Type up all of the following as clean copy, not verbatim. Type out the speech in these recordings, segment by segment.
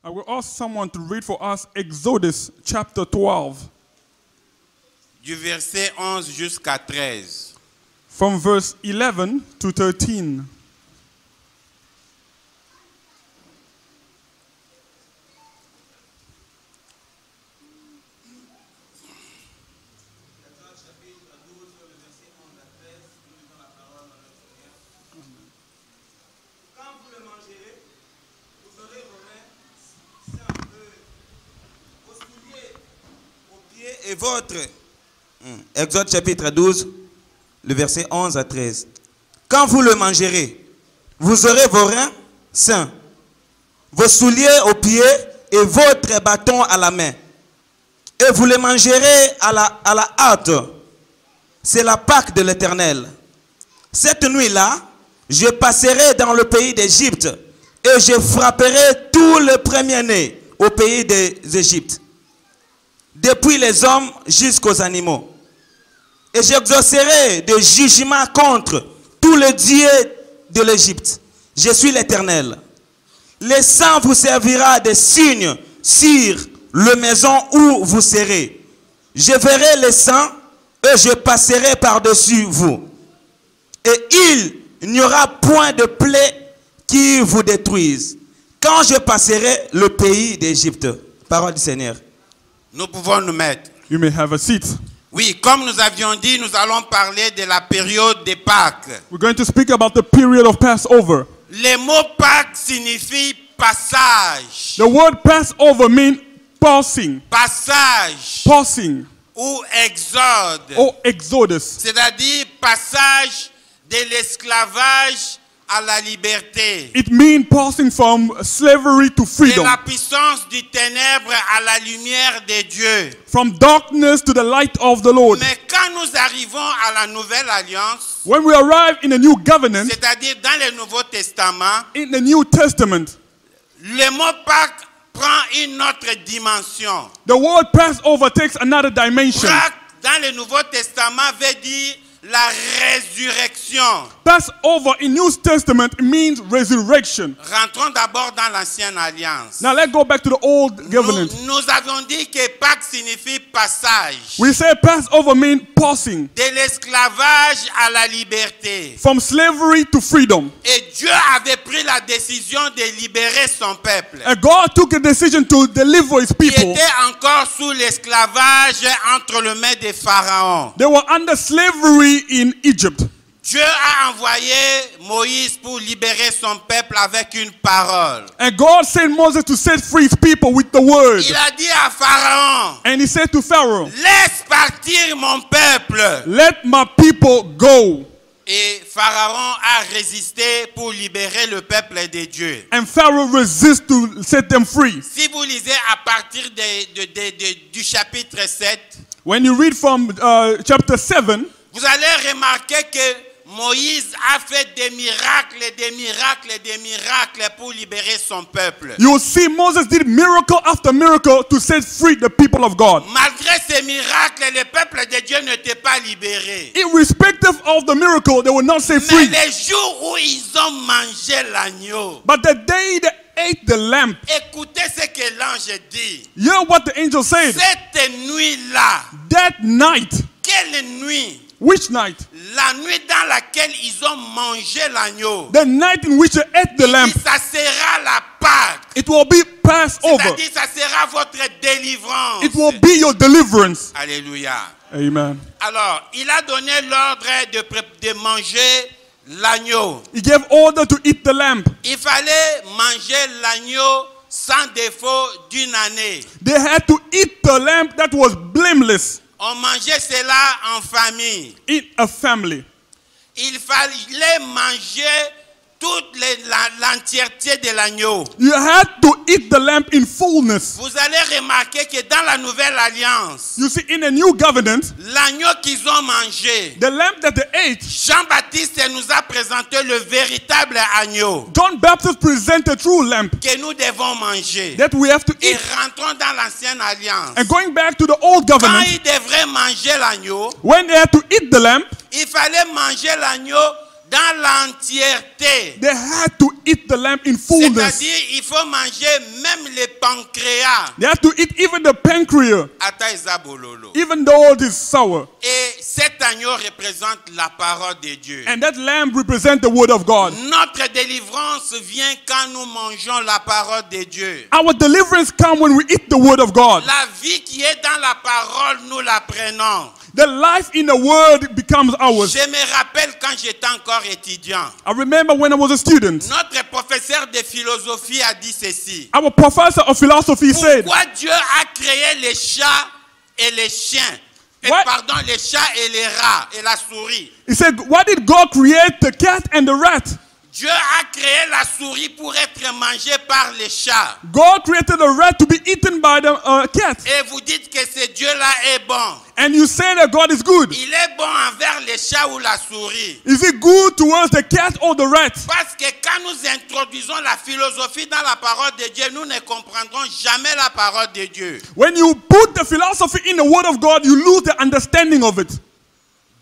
I will ask someone to read for us Exodus chapter 12. Du verset 11 jusqu'à 13. From verse 11 to 13. Et votre Exode chapitre 12, le verset 11 à 13. Quand vous le mangerez, vous aurez vos reins sains, vos souliers aux pieds et votre bâton à la main. Et vous les mangerez à la hâte. C'est la Pâque de l'Éternel. Cette nuit-là, je passerai dans le pays d'Égypte et je frapperai tout le premier-né au pays des Égyptes, depuis les hommes jusqu'aux animaux. Et j'exaucerai des jugements contre tous les dieux de l'Égypte. Je suis l'Éternel. Le sang vous servira de signe sur la maison où vous serez. Je verrai le sang et je passerai par-dessus vous. Et il n'y aura point de plaie qui vous détruise quand je passerai le pays d'Égypte. Parole du Seigneur. Nous pouvons nous mettre. You may have a seat. Oui, comme nous avions dit, nous allons parler de la période des Pâques. We're going to speak about the period of Passover. Le mot Pâques signifie passage. The word Passover means passing, Passage passing, ou exode. or Exodus. C'est-à-dire passage de l'esclavage à la liberté. It means passing from slavery to De freedom, la puissance du ténèbre à la lumière de Dieu. from darkness to the light of the Lord. Mais quand nous arrivons à la nouvelle alliance, When we arrive in a new covenant, c'est-à-dire dans le Nouveau Testament, in the New Testament, le mot Pâques prend une autre dimension. the word Passover takes another dimension. Pâques dans le Nouveau Testament veut dire la résurrection. Passover in New Testament means resurrection. Rentrons d'abord dans l'ancienne alliance. Now let's go back to the old covenant. Nous avions dit que Pâques signifie passage. We say Passover means passing De l'esclavage à la liberté. from slavery to freedom. Et Dieu avait pris la décision de libérer son peuple. And God took a decision to deliver his Qui people. était encore sous l'esclavage entre les mains des pharaons. They were under slavery in Egypt. Dieu a envoyé Moïse pour libérer son peuple avec une parole. And God sent Moses to set free his people with the word. Il a dit à Pharaon, And he said to Pharaoh, laisse partir mon peuple. let my people go. Et Pharaon a résisté pour libérer le peuple de Dieu. And Pharaoh resisted to set them free. Si vous lisez à partir du chapitre 7, When you read from chapter 7, vous allez remarquer que Moïse a fait des miracles pour libérer son peuple. you will see Moses did miracle after miracle to set free the people of God. Malgré ces miracles, le peuple de Dieu n'était pas libéré. Irrespective of the miracle, they were not set Mais free. les jours où ils ont mangé l'agneau, But the day they ate the lamb, écoutez ce que l'ange dit. hear what the angel said. Cette nuit-là, That night, quelle nuit? which night? La nuit dans laquelle ils ont mangé l'agneau. The night in which they ate the lamb. Ça sera la Pâque. It will be Passover. C'est-à-dire, ça sera votre délivrance. It will be your deliverance. Alléluia. Amen. Alors, il a donné l'ordre de manger l'agneau. He gave order to eat the lamb. Il fallait manger l'agneau sans défaut d'une année. They had to eat the lamb that was blameless On mangeait cela en famille. in a family. Il fallait manger toute l'entièreté de l'agneau. You had to eat the lamb in fullness. Vous allez remarquer que dans la nouvelle alliance, You see, in a new covenant, l'agneau qu'ils ont mangé, the lamb that they ate, Jean-Baptiste nous a présenté le véritable agneau John Baptist presented a true lamb que nous devons manger. that we have to Et eat. rentrons dans l'ancienne alliance. And going back to the old Quand covenant, ils devraient manger l'agneau, when they had to eat the lamb, il fallait manger l'agneau dans l'entièreté. They had to eat the lamb in fullness. C'est-à-dire, il faut manger même les pancréas. They had to eat even the pancreas, Ata eza bololo. even though it is sour. Et cet agneau représente la parole de Dieu. And that lamb represents the word of God. Notre délivrance vient quand nous mangeons la parole de Dieu. Our deliverance comes when we eat the word of God. La vie qui est dans la parole, nous la prenons. The life in the word becomes ours. Je me rappelle quand j'étais encore étudiant. I remember when I was a student, Notre professeur de philosophie a dit ceci. our professor of philosophy said, Pourquoi Dieu a créé les chats et les chiens? What? Pardon, les chats et les rats et la souris. he said, why did God create the cat and the rat? Dieu a créé la souris pour être mangée par les chats. God created the rat to be eaten by the cat. Et vous dites que ce Dieu-là est bon. And you say that God is good. Il est bon envers les chats ou la souris. Is he good towards the cat or the rat? Parce que quand nous introduisons la philosophie dans la parole de Dieu, nous ne comprendrons jamais la parole de Dieu. When you put the philosophy in the word of God, you lose the understanding of it.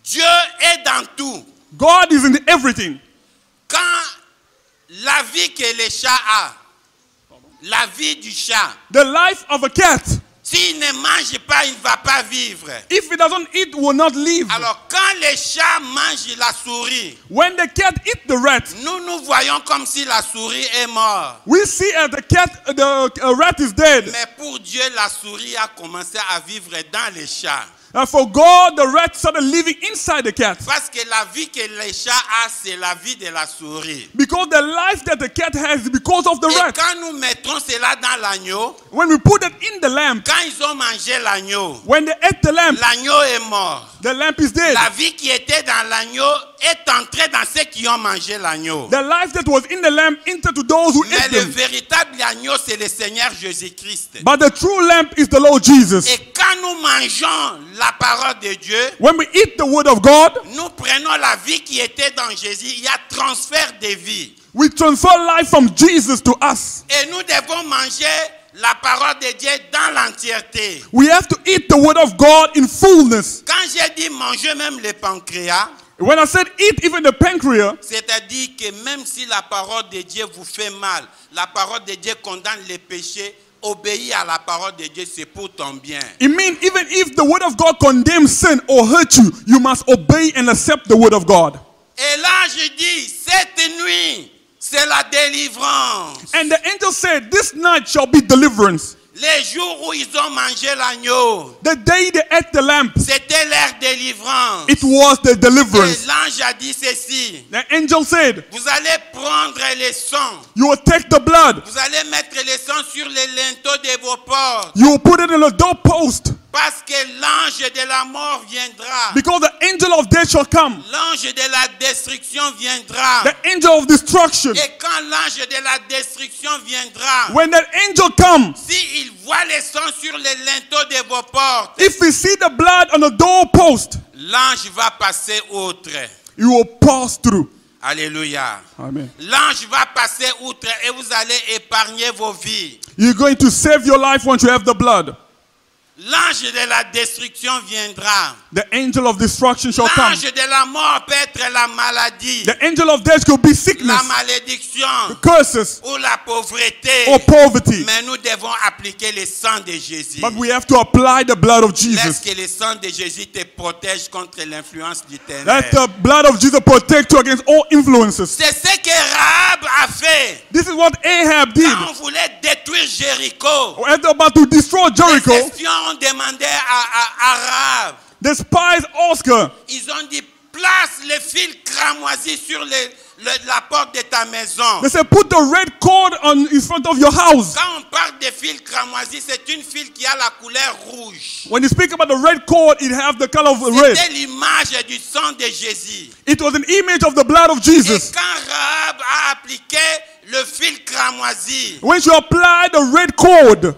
Dieu est dans tout. God is in everything. Quand la vie que le chat a, la vie du chat, The life of a cat, s'il ne mange pas, il ne va pas vivre. if it doesn't eat, will not live. Alors quand le chat mange la souris, When the cat eats the rat, nous voyons comme si la souris est morte. we see the rat is dead. Mais pour Dieu, la souris a commencé à vivre dans le chat. For God, the rat started living inside the cat. Parce que la vie que le chat a, c'est la vie de la souris. Because the life that the cat has is because of the Et rat. quand nous mettrons cela dans l'agneau, When we put it in the lamp, quand ils ont mangé l'agneau, when they ate the lamp, l'agneau est mort. the lamp is dead. La vie qui était dans l'agneau est entrée dans ceux qui ont mangé l'agneau. The life that was in the lamp entered to those who Mais ate le them. véritable agneau, c'est le Seigneur Jésus-Christ. But the true lamp is the Lord Jesus. Et quand nous mangeons la parole de Dieu, When we eat the word of God, nous prenons la vie qui était dans Jésus. Il y a transfert de vie. we transfer life from Jesus to us. Et nous devons manger la parole de Dieu dans l'entièreté. We have to eat the word of God in fullness. Quand j'ai dit manger même le pancréas, When I said eat even the pancreas, c'est-à-dire que même si la parole de Dieu vous fait mal, la parole de Dieu condamne les péchés, obéir à la parole de Dieu, c'est pour ton bien. it means even if the word of God condemns sin or hurt you, you must obey and accept the word of God. Et là, je dis, cette nuit, c'est la délivrance. And the angel said, this night shall be deliverance. Les jours où ils ont mangé l'agneau, The day they ate the lamb, c'était leur délivrance. it was the Et deliverance. l'ange a dit ceci, The angel said, vous allez prendre le sang, you will take the blood, vous allez mettre le sang sur les linteaux de vos portes, you will put it in the doorpost, parce que l'ange de la mort viendra. because the angel of death shall come. L'ange de la destruction viendra. The angel of destruction. Et quand l'ange de la destruction viendra, When that angel comes, s'il voit le sang sur les linteaux de vos portes, if we see the blood on the doorpost, l'ange va passer outre. you will pass through. Alléluia. Amen. L'ange va passer outre et vous allez épargner vos vies. You're going to save your life once you have the blood. L'ange de la destruction viendra. The angel of destruction shall come. L'ange de la mort peut être la maladie, The angel of death could be la sickness, malédiction curses, ou la pauvreté. or poverty. Mais nous devons appliquer le sang de Jésus. But we have to apply the blood of Laisse Jesus. que le sang de Jésus te protège contre l'influence du Let ténèbre. the blood of Jesus protect you against all influences. C'est ce que Rahab a fait. This is what Ahab did. Quand on voulait détruire Jéricho, When they're about to destroy les Jericho, espions ont demandé à Rahab. the spies Oscar, Ils ont dit, place le fil cramoisi sur la porte de ta maison. they said, put the red cord in front of your house. Quand on parle de fil cramoisi, c'est une file qui a la couleur rouge. When you speak about the red cord, it has the color of red. C'était l'image du sang de Jésus. It was an image of the blood of Et Jesus. quand Rahab a appliqué le fil cramoisi, When you apply the red cord,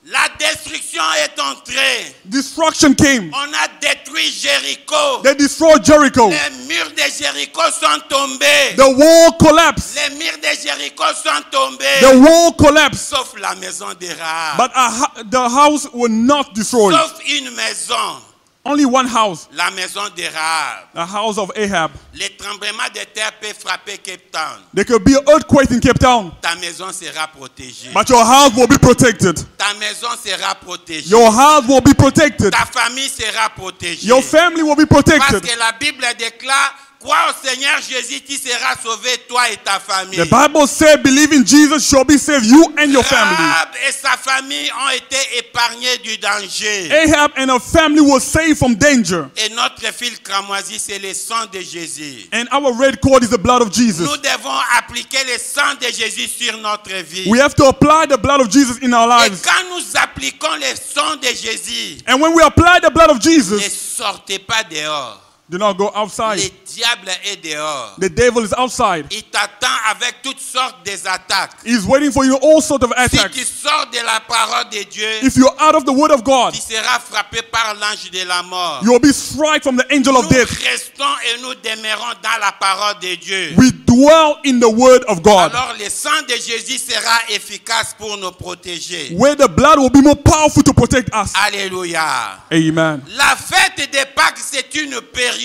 la destruction est entrée. destruction came. On a détruit Jéricho. They destroyed Jericho. Les murs de Jéricho sont tombés. The wall collapsed. Les murs de Jéricho sont tombés. The wall collapsed. Sauf la maison de Rahab. But the house was not destroyed. Sauf une maison. Only one house, la maison de Rahab. the house of Ahab. Les tremblements de terre peuvent frapper Cape Town. There could be an earthquake in Cape Town, Ta maison sera protégée. but your house will be protected. Ta maison sera protégée. Your house will be protected. Ta famille sera protégée. Your family will be Parce protected. que la Bible déclare, crois au Seigneur Jésus, tu seras sauvé, toi et ta famille. The Bible said, believe in Jesus shall be saved, you and your family. Rahab et sa famille ont été épargnés du danger. Ahab and her family were saved from danger. Et notre fil cramoisi, c'est le sang de Jésus. And our red cord is the blood of Jesus. Nous devons appliquer le sang de Jésus sur notre vie. We have to apply the blood of Jesus in our Et lives. quand nous appliquons le sang de Jésus, And when we apply the blood of ne Jesus, sortez pas dehors. do not go Le outside. diable est dehors. The devil is outside. Il t'attend avec toutes sortes d'attaques. He's waiting for you all sorts of Si tu attacks. sors de la parole de Dieu, If you're out of the word of God, tu seras frappé par l'ange de la mort. you will be struck from the angel Nous of death. restons et nous demeurons dans la parole de Dieu. We dwell in the word of God, Alors le sang de Jésus sera efficace pour nous protéger. where the blood will be more powerful to protect us. Alléluia. Amen. La fête des Pâques, c'est une période.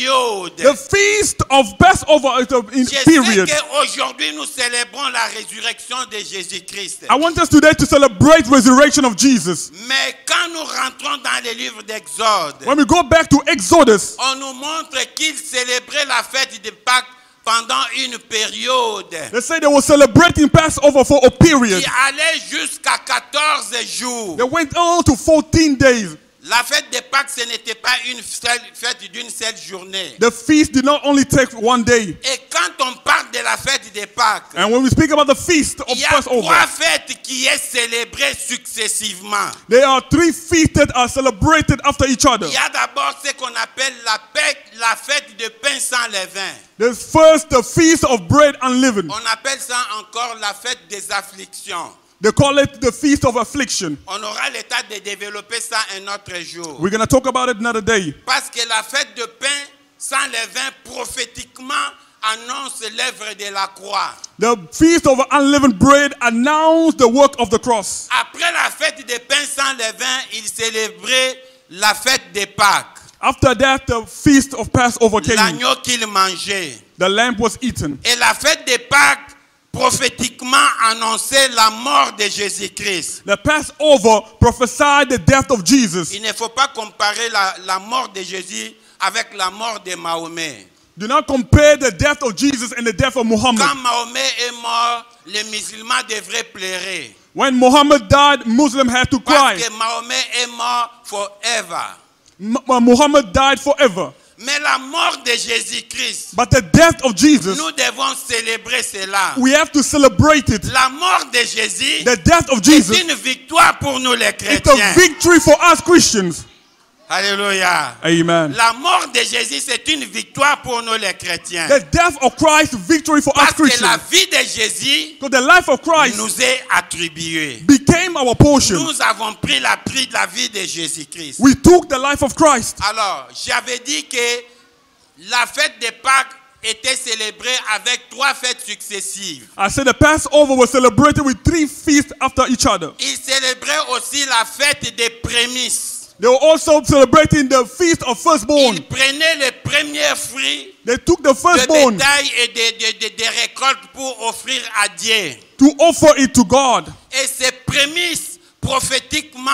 The feast of Passover is a Je sais period. qu'aujourd'hui nous célébrons la résurrection de Jésus-Christ. I want us today to celebrate resurrection of Jesus. Mais quand nous rentrons dans les livres d'Exode, When we go back to Exodus, on nous montre qu'ils célébraient la fête des Pâques pendant une période they say they were celebrating Passover for a period. qui allait jusqu'à 14 jours. They went on to 14 days. La fête des Pâques, ce n'était pas une fête d'une seule journée. The feast did not only take one day. Et quand on parle de la fête des Pâques, And when we speak about the feast of il y a Passover, 3 fêtes qui est célébrées successivement. there are 3 feasts that are celebrated after each other. Il y a d'abord ce qu'on appelle la fête de pain sans levain. The first, the feast of bread unleavened. On appelle ça encore la fête des afflictions. They call it the feast of affliction. On aura le temps de développer ça un autre jour. We're going to talk about it another day. Parce que la fête de pain sans levain prophétiquement annonce l'œuvre de la croix. The feast of unleavened bread announced the work of the cross. Après la fête de pain sans levain, ils célébraient la fête des Pâques. After that, the feast of Passover came. L'agneau qu'ils mangeaient. The lamb was eaten. Et la fête des Pâques prophétiquement annonçait la mort de Jésus-Christ. The Passover prophesied the death of Jesus. Il ne faut pas comparer la mort de Jésus avec la mort de Mahomet. Do not compare the death of Jesus and the death of Muhammad. Quand Mahomet est mort, les musulmans devraient pleurer. When Muhammad died, Muslims had to Parce cry. que Mahomet est mort forever. Muhammad died forever. Mais la mort de Jésus-Christ, But the death of Jesus, nous devons célébrer cela. we have to celebrate it. La mort de Jésus The death of est Jesus, une victoire pour nous les it's chrétiens. a victory for us Christians. Alléluia. Amen. La mort de Jésus, c'est une victoire pour nous les chrétiens. The death of Christ, victory for us Parce que la Christians. vie de Jésus Because the life of Christ nous est attribuée. became our portion. Nous avons pris la vie de Jésus-Christ. We took the life of Christ. Alors, j'avais dit que la fête des Pâques était célébrée avec 3 fêtes successives. I said the Passover was celebrated with 3 feasts after each other. Ils célébraient aussi la fête des prémices. They were also celebrating the feast of firstborn. Ils prenaient les premiers fruits They took the de firstborn bétail et des récoltes pour offrir à Dieu. to offer it to God. Et ces prémices prophétiquement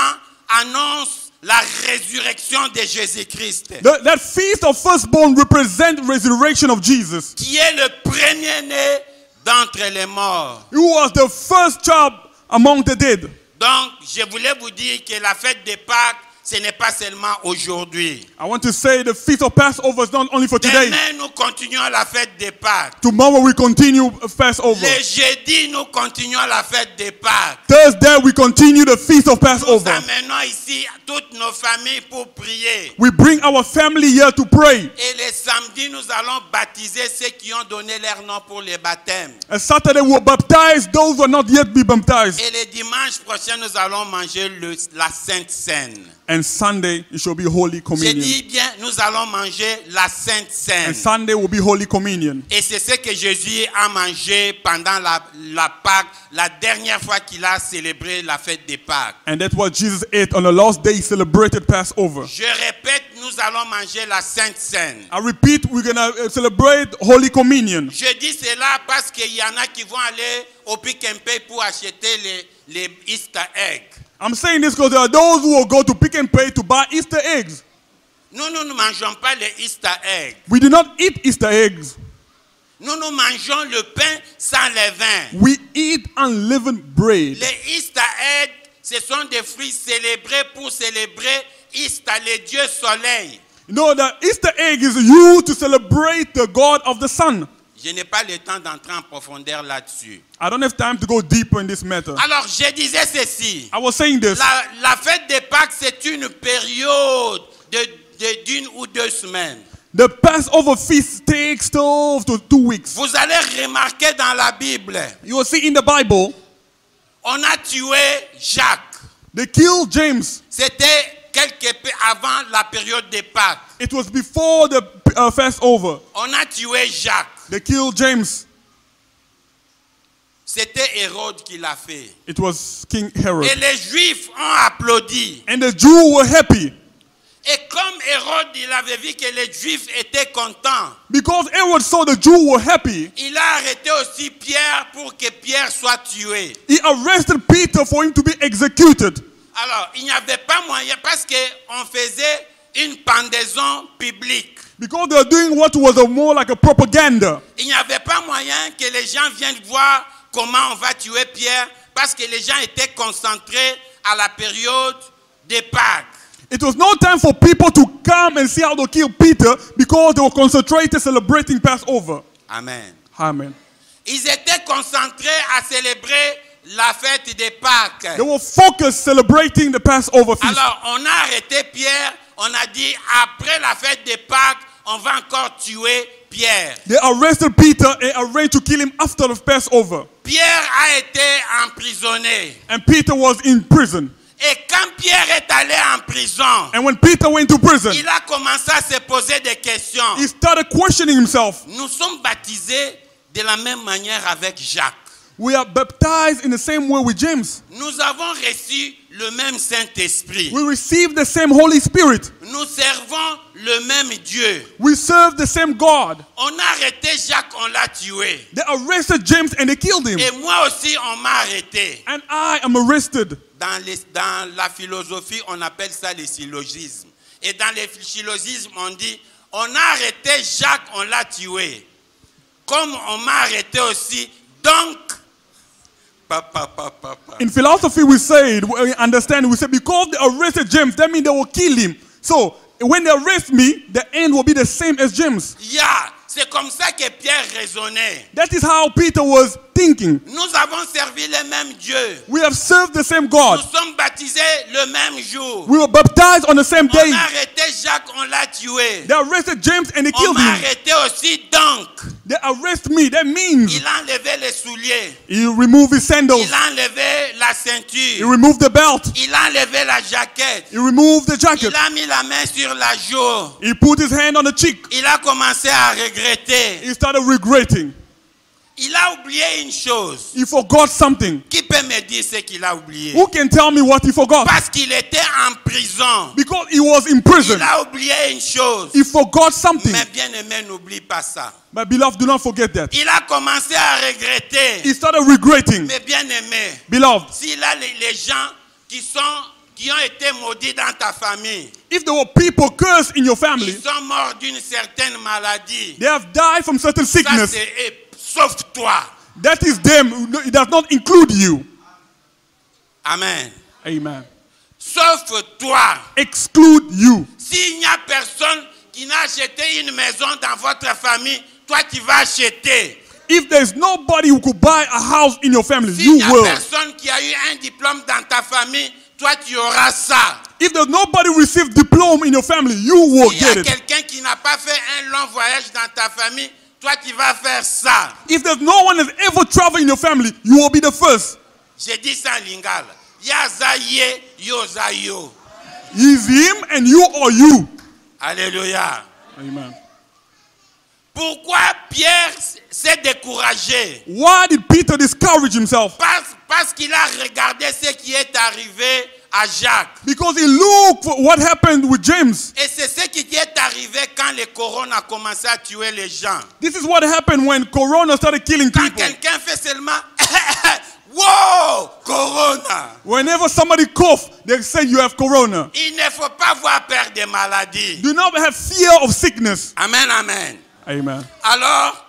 annoncent la résurrection de Jésus-Christ, That feast of firstborn represents resurrection of Jesus, qui est le premier-né d'entre les morts. who was the first child among the dead. Donc, je voulais vous dire que la fête des Pâques, ce n'est pas seulement aujourd'hui. I want to say the feast of Passover is not only for today. Demain, nous continuons la fête des Pâques. Tomorrow we continue Passover. Le jeudi, nous continuons la fête des Pâques. Thursday we continue the feast of Nous Passover. amenons ici toutes nos familles pour prier. We bring our family here to pray. Et le samedi, nous allons baptiser ceux qui ont donné leur nom pour le baptême. And Saturday we'll baptize those who are not yet be baptized. Et le dimanche prochain, nous allons manger la Sainte Seine. And Sunday it shall be Holy J'ai Communion. dit bien, nous allons manger la Sainte Seine. And Sunday will be Holy Communion. Et c'est ce que Jésus a mangé pendant la Pâque, la dernière fois qu'il a célébré la fête des Pâques. And that's what Jesus ate on the last day he celebrated Passover. Je répète, nous allons manger la Sainte Seine. I repeat, we're going to celebrate Holy Communion. Je dis cela parce qu'il y en a qui vont aller au Pick and Pay pour acheter les Easter eggs. I'm saying this because there are those who will go to Pick and Pay to buy Easter eggs. Nous ne mangeons pas les Easter eggs. We do not eat Easter eggs. Nous mangeons le pain sans levain. We eat unleavened bread. Les Easter eggs, ce sont des fruits célébrés pour célébrer Easter, le Dieu soleil. You know, the Easter egg is used to celebrate the God of the sun. Je n'ai pas le temps d'entrer en profondeur là-dessus. I don't have time to go deeper in this matter. Alors, je disais ceci. I was saying this. La fête des Pâques, c'est une période d'une ou 2 semaines. The Passover feast takes 12 to 2 weeks. Vous allez remarquer dans la Bible, You will see in the Bible, on a tué Jacques. they killed James. C'était quelque peu avant la période des Pâques. It was before the Passover. On a tué Jacques. They killed James. C'était Hérode qui l'a fait. It was King Herod. Et les Juifs ont applaudi. And the Jews were happy. Et comme Hérode, il avait vu que les Juifs étaient contents, Because Herod saw the Jews were happy, il a arrêté aussi Pierre pour que Pierre soit tué. he arrested Peter for him to be executed. Alors, il n'y avait pas moyen parce qu'on faisait une pendaison publique. Because they were doing what was more like a propaganda. Il n'y avait pas moyen que les gens viennent voir comment on va tuer Pierre parce que les gens étaient concentrés à la période des Pâques. It was no time for people to come and see how to kill Peter because they were concentrated celebrating Passover. Amen. Amen. Ils étaient concentrés à célébrer la fête des Pâques. They were focused celebrating the Passover feast. Alors, on a arrêté Pierre. On a dit, après la fête des Pâques, on va encore tuer Pierre. They arrested Peter and arranged to kill him after the Passover. Pierre a été emprisonné. And Peter was in prison. Et quand Pierre est allé en prison, And when Peter went to prison, il a commencé à se poser des questions. he started questioning himself. Nous sommes baptisés de la même manière avec Jacques. We are baptized in the same way with James. Nous avons reçu le même Saint-Esprit. We received the same Holy Spirit. Nous servons le même Dieu. We serve the same God. On a arrêté Jacques, on l'a tué. They arrested James and they killed him. Et moi aussi, on m'a arrêté. And I am arrested. Dans la philosophie, on appelle ça les syllogismes. Et dans les syllogismes, on dit, on a arrêté Jacques, on l'a tué. Comme on m'a arrêté aussi, donc, In philosophy, we say, we understand, we say, because they arrested James, that means they will kill him. So, when they arrest me, the end will be the same as James. Yeah, c'est comme ça que Pierre raisonnait. That is how Peter was thinking. Nous avons servi le même Dieu. We have served the same God. Nous sommes baptisés le même jour. We were baptized on the same On day. a arrêté Jacques, on l'a tué. They arrested James and they On killed m'a him. arrêté aussi, donc, They arrest me. That means il a enlevé les souliers. he removed his sandals. Il a enlevé la He ceinture. removed the belt. Il a enlevé la jaquette. He removed the jacket. Il a mis la main sur la joue. He put his hand on the cheek. Il a commencé à regretter. He started regretting. Il a oublié une chose. He forgot something. Qui peut me dire ce qu'il a oublié? Who can tell me what he forgot? Parce qu'il était en prison. Because he was in prison. Il a oublié une chose. He forgot something. Mais bien aimé, n'oublie pas ça. My beloved, do not forget that. Il a commencé à regretter. He started regretting. Mais bien aimé, Beloved, si là les gens qui ont été maudits dans ta famille, if there were people cursed in your family, ils sont morts d'une certaine maladie. they have died from certain Ça sickness. c'est sauf toi. That is them. It does not include you. Amen. Amen. Sauf toi. Exclude you. S'il n'y a personne qui n'a acheté une maison dans votre famille, toi tu vas acheter. If there's nobody who could buy a house in your family, S'il you n'y a will. personne qui a eu un diplôme dans ta famille, toi tu auras ça. If there's nobody who received diploma in your family, you will S'il y a get it. quelqu'un qui n'a pas fait un long voyage dans ta famille, toi tu vas faire ça. If there's no one that's ever traveled in your family, you will be the first. J'ai dit ça en lingala. Yazaye, yozayo. He's him and you are you. Alléluia. Amen. Pourquoi Pierre s'est découragé? Why did Peter discourage himself? Parce qu'il a regardé ce qui est arrivé à Jacques. Because he looked for what happened with James. Et c'est ce qui est arrivé quand le corona a commencé à tuer les gens. This is what happened when Corona started killing Quand people. quelqu'un fait seulement wow, corona. Whenever somebody coughs, they say you have Corona. Il ne faut pas avoir peur des maladies. Do not have fear of sickness. Amen, amen. Amen. Alors,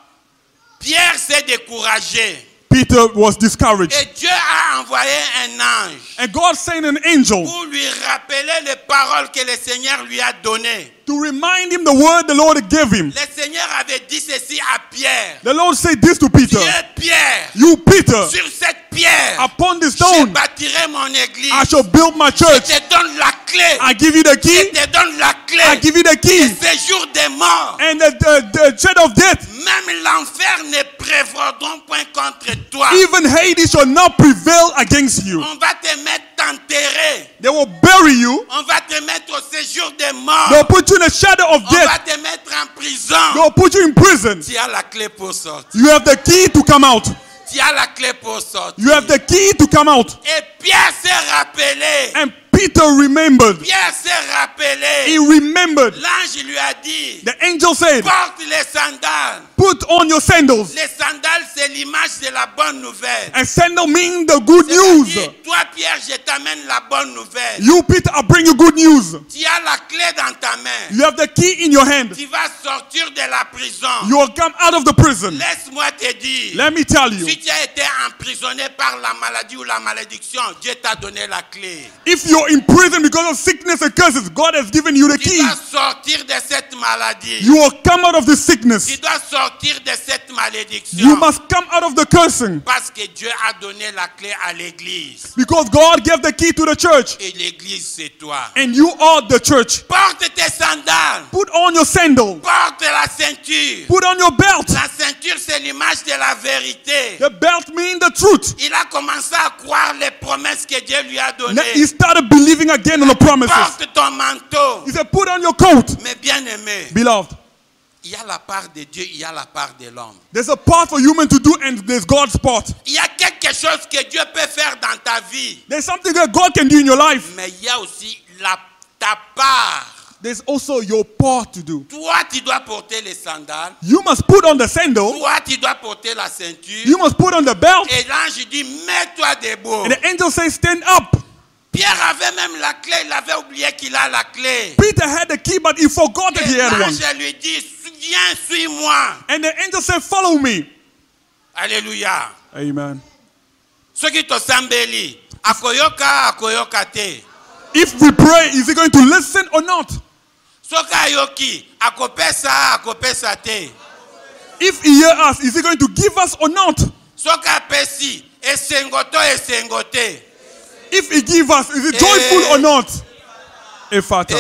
Pierre s'est découragé. Peter was discouraged. Et Dieu a envoyé un ange And God sent an angel pour lui rappeler les paroles que le Seigneur lui a données. to remind him the word the Lord gave him. Le Seigneur avait dit ceci à Pierre. The Lord said this to Peter. Pierre, You, Peter, sur cette pierre, upon this je stone, bâtirai mon église. I shall build my Je church. te donne la clé. I give you the Je key. te donne la clé. I give you the key. Ces jours des morts, And the shadow of death, même l'enfer ne prévaudront point contre toi. even Hades shall not prevail against you. On va te mettre enterré. They will bury you. On va te mettre au séjour des morts. They'll put you in the shadow of On va death. te mettre en prison. They'll put you in prison. Tu as la clé pour sortir. You have the key to come out. Tu as la clé pour sortir. You have the key to come out. Et Pierre s'est rappelé. And Peter remembered. Pierre s'est rappelé. He remembered. L'ange lui a dit, The angel said, porte les sandales. put on your sandals. Les sandales, c'est l'image de la bonne nouvelle. And sandal mean the good news. C'est-à-dire, toi, Pierre, je t'amène la bonne nouvelle. You, Peter, I bring you good news. Tu as la clé dans ta main. You have the key in your hand. Tu vas sortir de la prison. You will come out of the prison. Laisse-moi te dire. Let me tell you. Si tu as été emprisonné par la maladie ou la malédiction, Dieu t'a donné la clé. If you're in prison because of sickness and curses, God has given you the Tu key. dois sortir de cette maladie. You will come out of the sickness. Tu dois sortir de cette malédiction. You must come out of the cursing. Parce que Dieu a donné la clé à l'église. Because God gave the key to the church. Et l'église, c'est toi. And you are the church. Porte tes sandales. Put on your sandal. Porte la ceinture. Put on your belt. La ceinture, c'est l'image de la vérité. The belt means the truth. Il a commencé à croire les promesses que Dieu lui a Now données. he started believing again on the promises. Porte ton manteau. He said, put on your coat. Mais bien aimé, Beloved, il y a la part de Dieu, il y a la part de l'homme. there's a part for human to do and there's God's part. Il y a quelque chose que Dieu peut faire dans ta vie. There's something that God can do in your life. Mais il y a aussi ta part. There's also your part to do. Toi, tu dois porter les sandales. You must put on the sandal. Toi, tu dois porter la ceinture. You must put on the belt. Et l'ange dit, mets-toi debout. And the angel says, stand up. Pierre avait même la clé, il avait oublié qu'il a la clé. Peter had the key, but he forgot that Et he had one. l'ange lui dit, viens, suis-moi. And the angel said, follow me. Alléluia. Amen. Ce qui te sambeli, akoyoka te. If we pray, is he going to listen or not? Soka yoki, akopesa te. If he hears us, is he going to give us or not? Soka pesi, esengote. If he gives us, is it joyful or not? Ephata.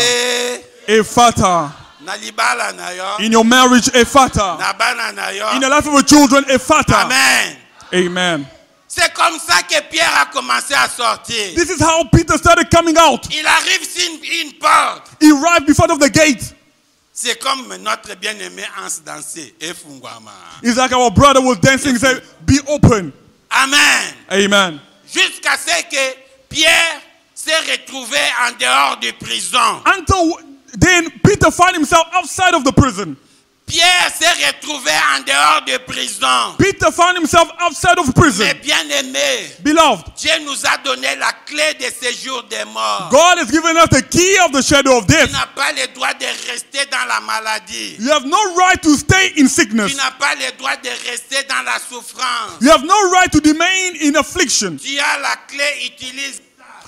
Ephata. Na libala na yo. In your marriage, Ephata. Na bana na yo. In the life of your children, Ephata. Amen. Amen. C'est comme ça que Pierre a commencé à sortir. This is how Peter started coming out. Il arrive sur une porte. He arrived before of the gate. C'est comme notre bien-aimé Hans dansé. It's like our brother was dancing and said, be open. Amen. Amen. Jusqu'à ce que Pierre s'est retrouvé en dehors de prison. Until then, Peter found himself outside of the prison. Pierre s'est retrouvé en dehors de prison. Peter found himself outside of prison. Mais bien aimé, Beloved, Dieu nous a donné la clé de ces jours des morts. God has given us the key of the shadow of Tu death. n'as pas le droit de rester dans la maladie. You have no right to stay in Tu sickness. n'as pas le droit de rester dans la souffrance. You have no right to remain in affliction. Tu as la clé, utilise.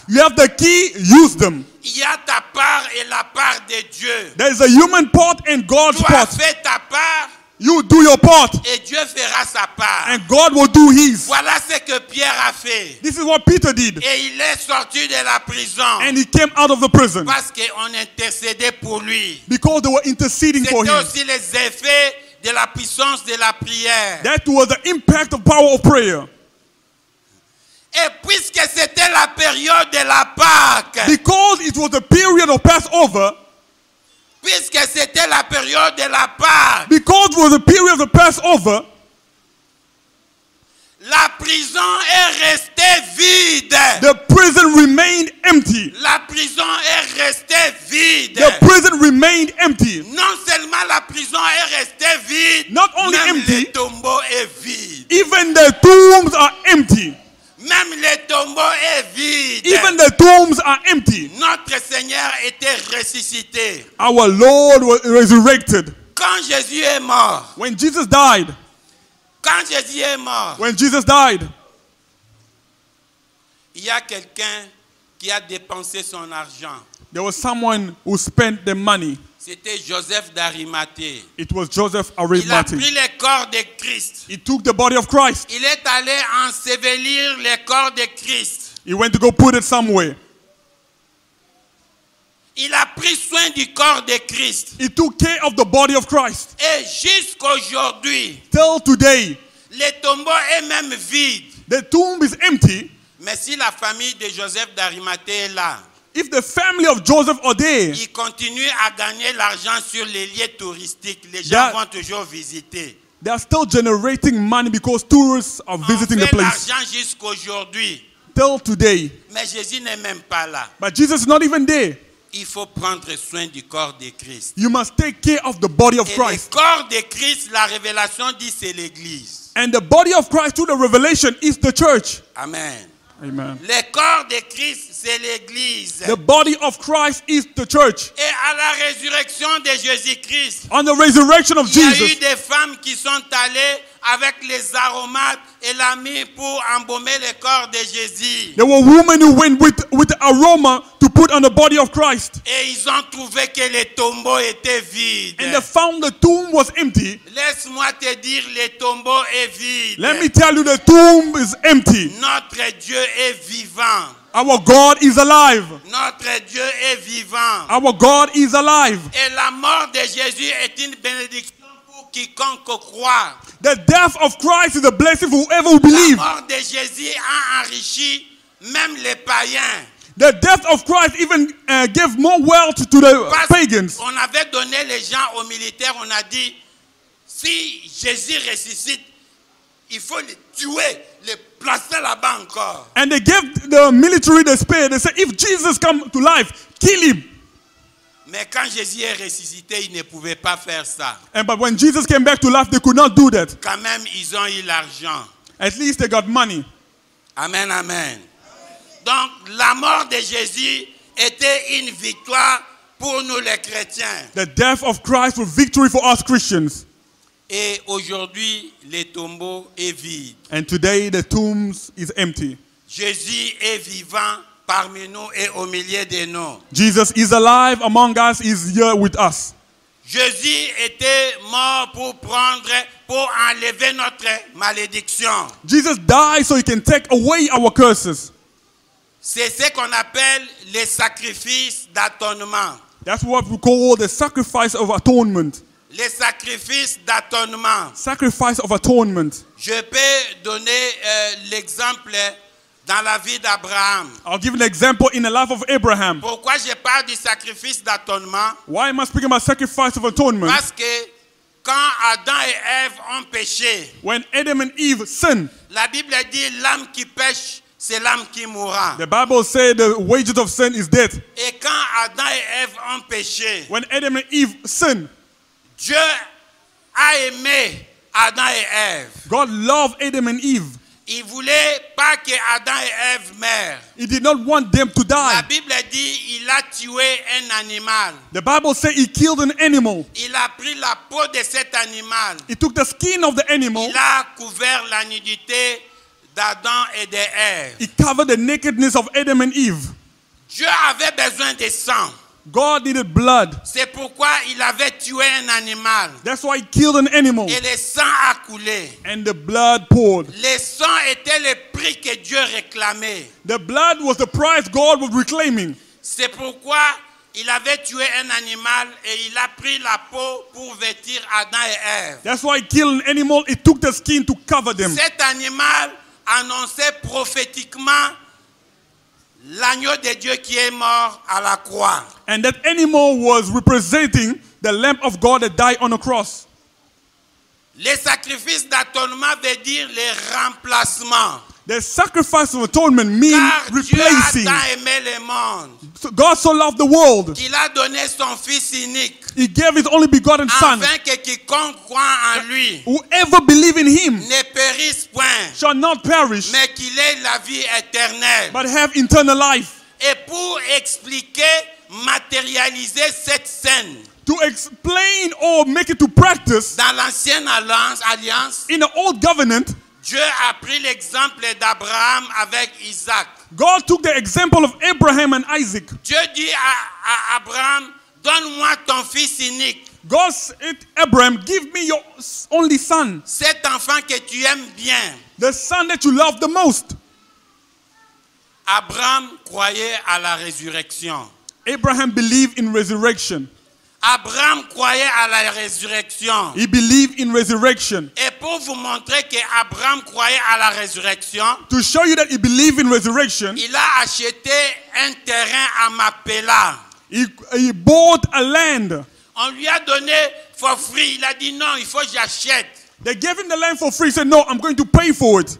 You have the key, use them. Il y a ta part et la part de Dieu. There is a human part and God's Tu as part. fait ta part You do your part et Dieu fera sa part. and God will do his. Voilà ce que Pierre a fait. This is what Peter did. Et il est sorti de la prison And he came out of the prison parce qu'on intercédait pour lui. because they were interceding for C'était him. aussi les effets de la puissance de la prière. That was the impact of power of prayer. Et puisque c'était la période de la Pâque, Because it was the period of Passover, puisque c'était la période de la Pâque, because it was the period of the Passover, la prison est restée vide. The prison remained empty. La prison est restée vide. The prison remained empty. Non seulement la prison est restée vide, Not only même empty, le tombeau est vide. even the tombs are empty. Même le tombeau est vide. Even the tombs are empty. Notre Seigneur était ressuscité. Our Lord was resurrected. Quand Jésus est mort, When Jesus died, when Jesus died, il y a quelqu'un qui a dépensé son argent. there was someone who spent the money. C'était Joseph d'Arimathée. It was Joseph Il a Arimathea. pris le corps de Christ. He took the body of Christ. Il est allé ensevelir le corps de Christ. He went to go put it somewhere. Il a pris soin du corps de Christ. He took care of the body of Christ. Et jusqu'aujourd'hui, Till today, le tombeau est même vide. the tomb is empty. Mais si la famille de Joseph d'Arimathée est là, If the family of Joseph are there, ils continuent à gagner l'argent sur les lieux touristiques. Les gens That- vont toujours visiter. they are still generating money because tourists are On visiting the fait place. l'argent jusqu'aujourd'hui. Till today. Mais Jésus n'est même pas là. But Jesus is not even there. Il faut prendre soin du corps de Christ. You must take care of the body of Et le Christ. corps de Christ, la révélation dit c'est l'Église. And the body of Christ through the revelation is the church. Amen. Amen. Le corps de Christ, c'est l'Église. The body of Christ is the church. Et à la résurrection de Jésus-Christ, On the resurrection of il y a eu Jesus, des femmes qui sont allées avec les aromates et la mis pour embaumer le corps de Jésus. there were women who went with aroma to put on the body of Christ. Et ils ont trouvé que le tombeau était vide. And they found the tomb was empty. Laisse-moi te dire, le tombeau est vide. Let me tell you, the tomb is empty. Notre Dieu est vivant. Our God is alive. Notre Dieu est vivant. Our God is alive. Et la mort de Jésus est une bénédiction pour quiconque croit. The death of Christ is a blessing for whoever who La believes. mort de Jésus a enrichi même les païens. The death of Christ even gave more wealth to the Parce pagans. qu'on avait donné les gens aux militaires, on a dit, si Jésus ressuscite, il faut les tuer, les placer là-bas encore. And they gave the military the spear. They said, if Jesus come to life, kill him. Mais quand Jésus est ressuscité, ils ne pouvaient pas faire ça. But when Jesus came back to life, they could not do that. Quand même, ils ont eu l'argent. At least they got money. Amen, amen. Donc, la mort de Jésus était une victoire pour nous les chrétiens. The death of Christ was victory for us Christians. Et aujourd'hui, le tombeau est vide. And today the tombs is empty. Jésus est vivant parmi nous et au milieu de nous. Jesus is alive among us, is here with us. Jésus était mort pour enlever notre malédiction. Jesus died so he can take away our curses. C'est ce qu'on appelle les sacrifices d'atonement. That's what we call the sacrifice of atonement. Les sacrifices d'atonement. Sacrifice of atonement. Je peux donner l'exemple dans la vie d'Abraham. I'll give an example in the life of Abraham. Pourquoi je parle du sacrifice d'atonement? Why am I speaking about sacrifice of atonement? Parce que quand Adam et Ève ont péché, When Adam and Eve sinned, la Bible dit l'âme qui pêche, c'est l'âme qui mourra. the Bible says the wages of sin is death. Et quand Adam et Ève ont péché, When Adam and Eve sinned, Dieu a aimé Adam et Ève. God loved Adam and Eve. Il voulait pas que Adam et Ève meurent. He did not want them to La die. Bible dit il a tué un animal. The Bible says he killed an animal. Il a pris la peau de cet animal. He took the skin of the animal. Il a couvert la nudité d'Adam et d'Ève. He covered the nakedness of Adam and Eve. Dieu avait besoin de sang. God needed blood. C'est pourquoi il avait tué un animal. That's why he killed an animal. Et le sang a coulé. And the blood poured. Le sang était le prix que Dieu réclamait. The blood was the price God was reclaiming. C'est pourquoi il avait tué un animal et il a pris la peau pour vêtir Adam et Ève. That's why he killed an animal. He took the skin to cover them. Cet animal annonçait prophétiquement l'agneau de Dieu qui est mort à la croix. And that animal was representing the Lamb of God that died on the cross. Les sacrifices d'atonement veut dire les remplacements. The sacrifice of atonement means Car Dieu a replacing. tant aimé le monde So God so loved the world, qu'il a donné son Fils unique, He gave His only begotten Son. afin que quiconque croit en lui Whoever believes in Him ne périsse point, shall not perish, mais qu'il ait la vie éternelle. but have eternal life. Et pour expliquer, matérialiser cette scène To explain or make it to practice, dans l'ancienne alliance, in the old covenant, Dieu a pris l'exemple d'Abraham avec Isaac. God took the example of Abraham and Isaac. Dieu dit à Abraham, donne-moi ton fils unique, God said, Abraham, give me your only son, cet enfant que tu aimes bien. the son that you love the most. Abraham croyait à la résurrection. Abraham believed in resurrection. Abraham croyait à la résurrection. He believed in resurrection. Et pour vous montrer que Abraham croyait à la résurrection, To show you that he believed in resurrection, il a acheté un terrain à Mapela. he bought a land. On lui a donné for free. Il a dit non, il faut que j'achète. They gave him the land for free. He said, no, I'm going to pay for it.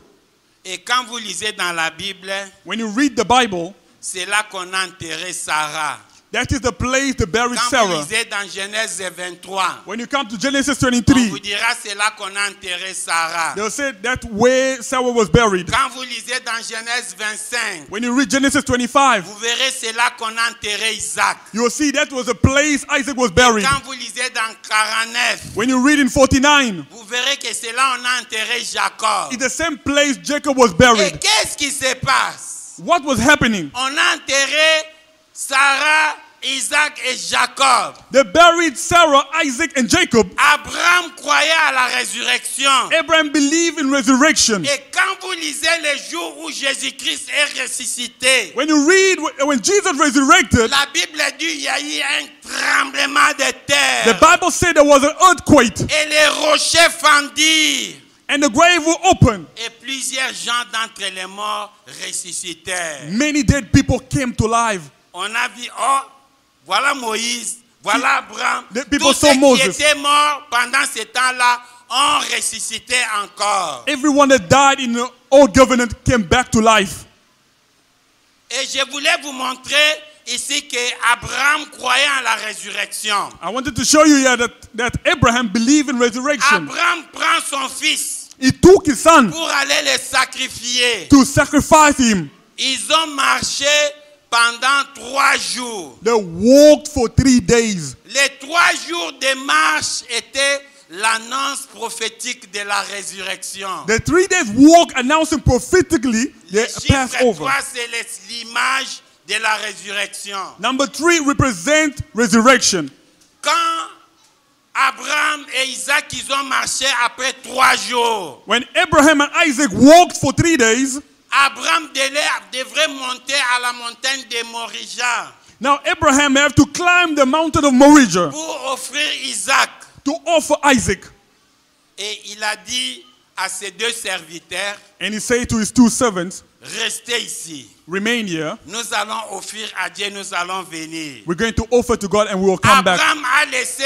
Et quand vous lisez dans la Bible, When you read the Bible, c'est là qu'on a enterré Sarah. that is the place to bury Quand vous Sarah. lisez dans Genèse 23, When you come to Genesis on 23, vous dira c'est là qu'on a enterré Sarah. they'll say that where Sarah was buried. Quand vous lisez dans Genèse 25, When you read Genesis 25, vous verrez c'est là qu'on a enterré Isaac. you will see that was the place Isaac was buried. Quand vous lisez dans 49, When you read in 49, vous verrez que c'est là qu'on a enterré Jacob. it's the same place Jacob was Et buried. qu'est-ce qui se passe? What was happening? On a enterré Sarah, Isaac et Jacob. They buried Sarah, Isaac, and Jacob. Abraham croyait à la résurrection. Abraham believed in resurrection. Et quand vous lisez les jours où Jésus-Christ est ressuscité, When you read, when Jesus resurrected, la Bible dit qu'il y a eu un tremblement de the terre. Bible said there was an earthquake Et les rochers fendirent. and the grave were open. Et plusieurs gens d'entre les morts ressuscitèrent. Many dead people came to life. On a vu, oh, voilà Moïse, voilà Abraham. The people Tous saw ceux qui Moses. étaient morts pendant ce temps-là ont ressuscité encore. Everyone that died in the old covenant came back to life. Et je voulais vous montrer ici que Abraham croyait en la résurrection. I wanted to show you here that Abraham believed in resurrection. Abraham prend son fils He took his son pour aller le sacrifier. to sacrifice him. Ils ont marché pendant 3 jours. They walked for 3 days. Les 3 jours de marche étaient l'annonce prophétique de la résurrection. The 3 days walk announcing prophetically Le the chiffre Passover. 3, c'est l'image de la résurrection. Number 3 represent resurrection. Quand Abraham et Isaac, ils ont marché après 3 jours, When Abraham and Isaac walked for 3 days, Abraham devrait monter à la montagne de Morija now Abraham have to climb the mountain of Moriah pour offrir Isaac. to offer Isaac. Et il a dit à ses 2 serviteurs, And he said to his 2 servants, restez ici. remain here. Nous allons offrir à Dieu, nous allons venir. We're going to offer to God and we will come back. Abraham a laissé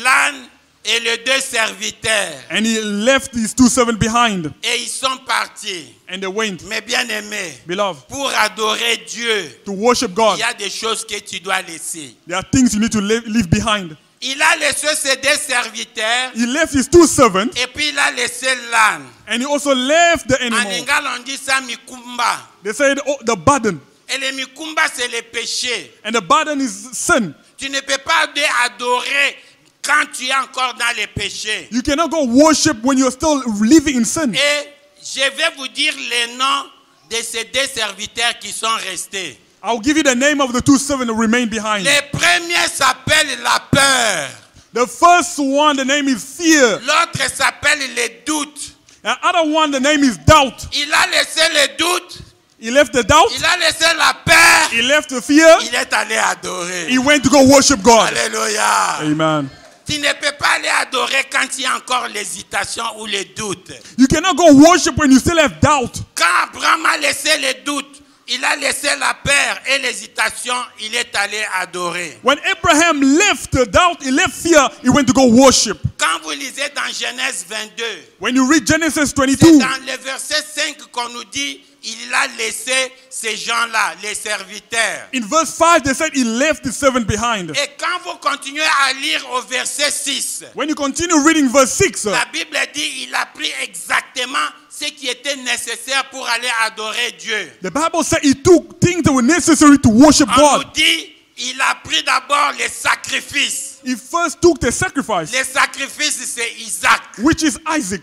l'âne et les 2 serviteurs. And he left his 2 servants behind. Et ils sont partis. And they went, Mais bien aimé, beloved, pour adorer Dieu, to worship il God. y a des choses que tu dois laisser. There are things you need to leave behind. Il a laissé ses 2 serviteurs He left his 2 servants et puis il a laissé l'âne. and he also left the En animal. Lingala, on dit ça mikumba. They said, oh, the burden. Et le mikumba, c'est le péché. And the burden is sin. Tu ne peux pas adorer quand tu es encore dans le péché. You cannot go worship when you're still living in sin. Et je vais vous dire les noms de ces 2 serviteurs qui sont restés. I'll give you the name of the 2 servants who remain behind. Le premier s'appelle la peur. The first one, the name is fear. L'autre s'appelle le doute. The other one, the name is doubt. Il a laissé le doute. He left the doubt. Il a laissé la peur. He left the fear. Il est allé adorer. He went to go worship God. Alléluia. Amen. Tu ne peux pas aller adorer quand il y a encore l'hésitation ou le doute. You cannot go worship when you still have doubt. Quand Abraham a laissé le doute, il a laissé la peur et l'hésitation, il est allé adorer. When Abraham left the doubt, he left fear, he went to go worship. Quand vous lisez dans Genèse 22, When you read Genesis c'est 22, dans le verset 5 qu'on nous dit, il a laissé ces gens-là, les serviteurs. in verse 5, they said he left the servant behind. Et quand vous continuez à lire au verset 6, When you continue reading verse 6, la Bible dit il a pris exactement ce qui était nécessaire pour aller adorer Dieu. the Bible said he took things that were necessary to worship On nous God. dit il a pris d'abord les sacrifices. He first took the sacrifice, Les sacrifices, c'est Isaac. which is Isaac.